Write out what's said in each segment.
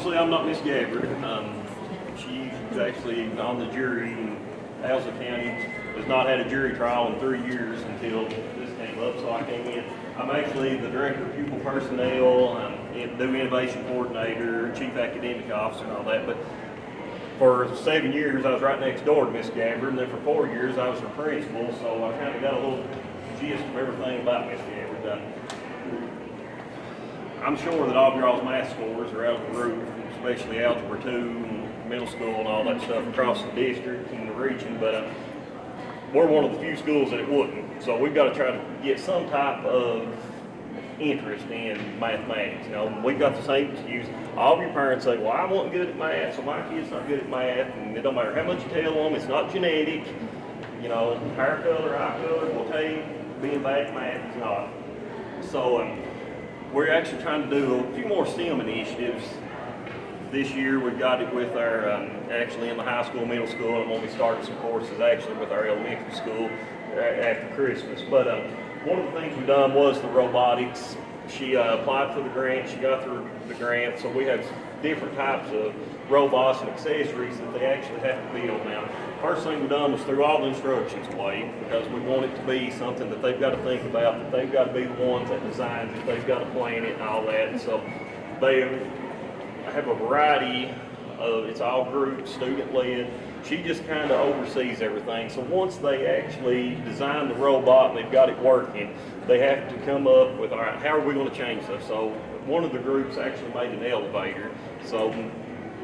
obviously I'm not Miss Gabbard. She's actually on the jury in Alza County. Has not had a jury trial in 3 years until this came up, so I came in. I'm actually the director of pupil personnel, new innovation coordinator, chief academic officer, and all that. But for 7 years, I was right next door to Miss Gabbard, and then for 4 years, I was her principal. So I kind of got a little gist of everything about Miss Gabbard. I'm sure that all of y'all's math scores are out of the roof, especially Algebra 2 and middle school and all that stuff across the district and the region, but we're one of the few schools that it wouldn't. So we've got to try to get some type of interest in mathematics. You know, we've got the same excuse. All of your parents say, well, I wasn't good at math, so my kid's not good at math, and it don't matter how much you tell them, it's not genetic. You know, hair color, eye color will tell you being bad at math is not. So we're actually trying to do a few more STEM initiatives. This year we've got it with our, actually in the high school, middle school, and when we started some courses actually with our elementary school after Christmas. But one of the things we've done was the robotics. She applied for the grant, she got through the grant, so we have different types of robots and accessories that they actually have to build now. First thing we've done was threw all the instructions away because we want it to be something that they've got to think about, that they've got to be the ones that designs it, they've got to plan it and all that. And so they have a variety of, it's all group, student-led. She just kind of oversees everything. So once they actually design the robot and they've got it working, they have to come up with, all right, how are we going to change stuff? So one of the groups actually made an elevator. So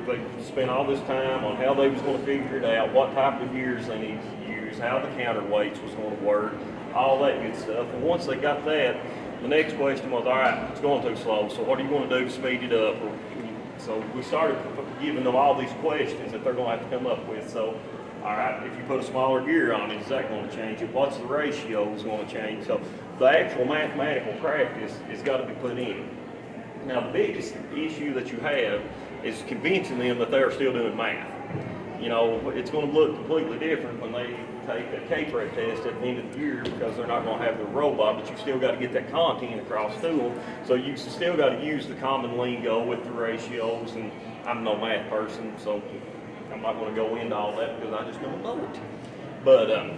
they spent all this time on how they was going to figure it out, what type of gears they need to use, how the counterweights was going to work, all that good stuff. And once they got that, the next question was, all right, it's going too slow, so what are you going to do to speed it up? So we started giving them all these questions that they're going to have to come up with. So, all right, if you put a smaller gear on it, is that going to change it? What's the ratios going to change? So the actual mathematical practice has got to be put in. Now, the biggest issue that you have is convincing them that they are still doing math. You know, it's going to look completely different when they take a K-prep test at the end of the year because they're not going to have the robot, but you still got to get that content across to them. So you still got to use the common lingo with the ratios, and I'm no math person, so I'm not going to go into all that because I just don't know it. But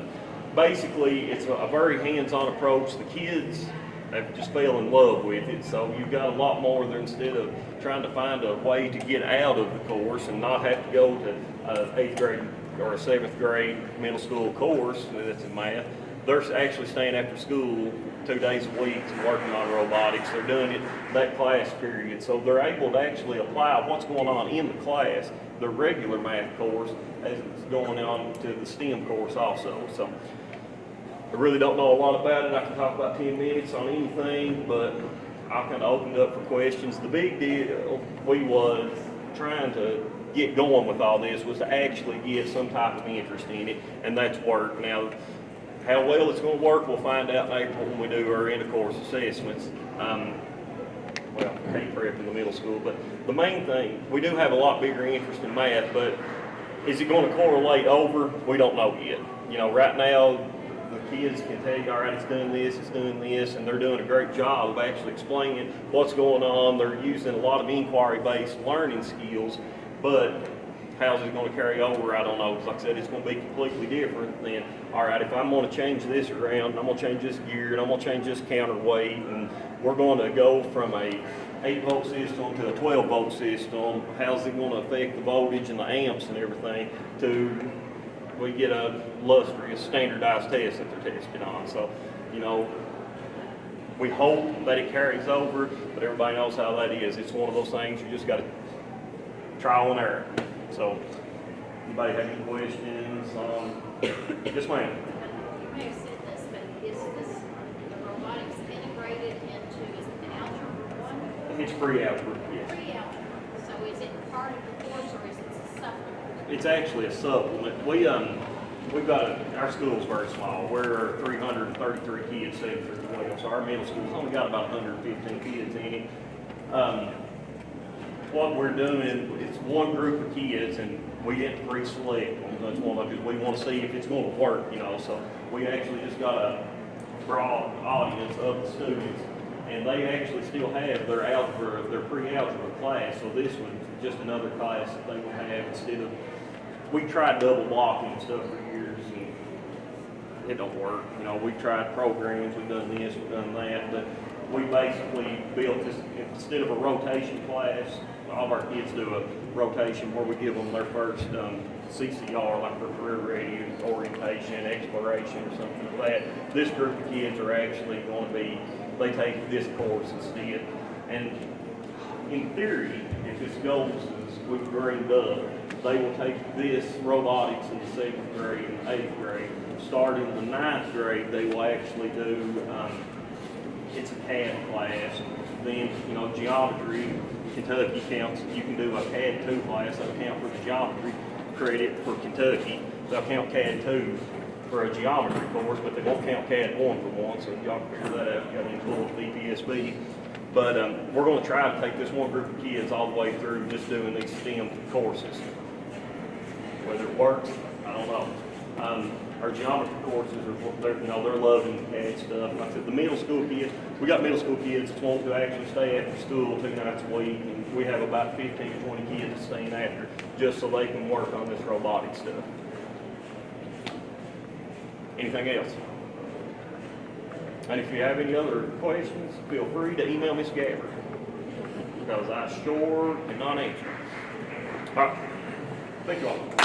basically, it's a very hands-on approach. The kids have just fell in love with it, so you've got a lot more there. Instead of trying to find a way to get out of the course and not have to go to an 8th grade or a 7th grade middle school course that's in math, they're actually staying after school 2 days a week and working on robotics. They're doing it that class period, so they're able to actually apply what's going on in the class, the regular math course, as it's going on to the STEM course also. So I really don't know a lot about it. I can talk about 10 minutes on anything, but I'll kind of open it up for questions. The big deal we was trying to get going with all this was to actually get some type of interest in it, and that's worked. Now, how well it's going to work, we'll find out in April when we do our end-of-course assessments. Well, K-prep in the middle school, but the main thing, we do have a lot bigger interest in math, but is it going to correlate over? We don't know yet. You know, right now, the kids can tell you, all right, it's doing this, and they're doing a great job of actually explaining what's going on. They're using a lot of inquiry-based learning skills, but how's it going to carry over? I don't know. Because like I said, it's going to be completely different than, all right, if I'm going to change this around, I'm going to change this gear, and I'm going to change this counterweight, and we're going to go from a 8-volt system to a 12-volt system. How's it going to affect the voltage and the amps and everything to we get a lustrous standardized test that they're testing on. So, you know, we hope that it carries over, but everybody knows how that is. It's one of those things you just got to trial and error. So, anybody have any questions? Yes, ma'am. You may have said this, but is this the robotics integrated into, is it the algebra 1? It's pre-algebra, yes. Pre-algebra. So is it part of the course or is it a supplement? It's actually a supplement. We've got our school's very small. We're 333 kids, 7 through 12. So our middle school's only got about 115 kids in it. What we're doing, it's one group of kids, and we didn't pre-select them. That's one of because we want to see if it's going to work, you know. So we actually just got a broad audience of the students. And they actually still have their algebra, their pre-algebra class, so this one's just another class that they will have instead of, we tried double blocking and stuff for years, and it don't work. You know, we've tried programs, we've done this, we've done that, but we basically built this, instead of a rotation class, all of our kids do a rotation where we give them their first CCR, like for career ready, orientation, exploration, or something like that. This group of kids are actually going to be, they take this course instead. And in theory, if this goes as we've dreamed up, they will take this robotics in the 7th grade and 8th grade. Starting in the 9th grade, they will actually do, it's a CAD class. Then, you know, geometry, Kentucky counts, you can do a CAD 2 class, that'll count for the geometry credit for Kentucky. They'll count CAD 2 for a geometry course, but they won't count CAD 1 for one, so y'all can figure that out. You got any cool BPSB. But we're going to try to take this one group of kids all the way through just doing these STEM courses. Whether it works, I don't know. Our geometry courses are, they're loving CAD stuff. Like I said, the middle school kids, we got middle school kids that want to actually stay after school 2 nights a week, and we have about 15 to 20 kids that staying after just so they can work on this robotic stuff. Anything else? And if you have any other questions, feel free to email Miss Gabbard, because I sure cannot answer. All right. Thank you all.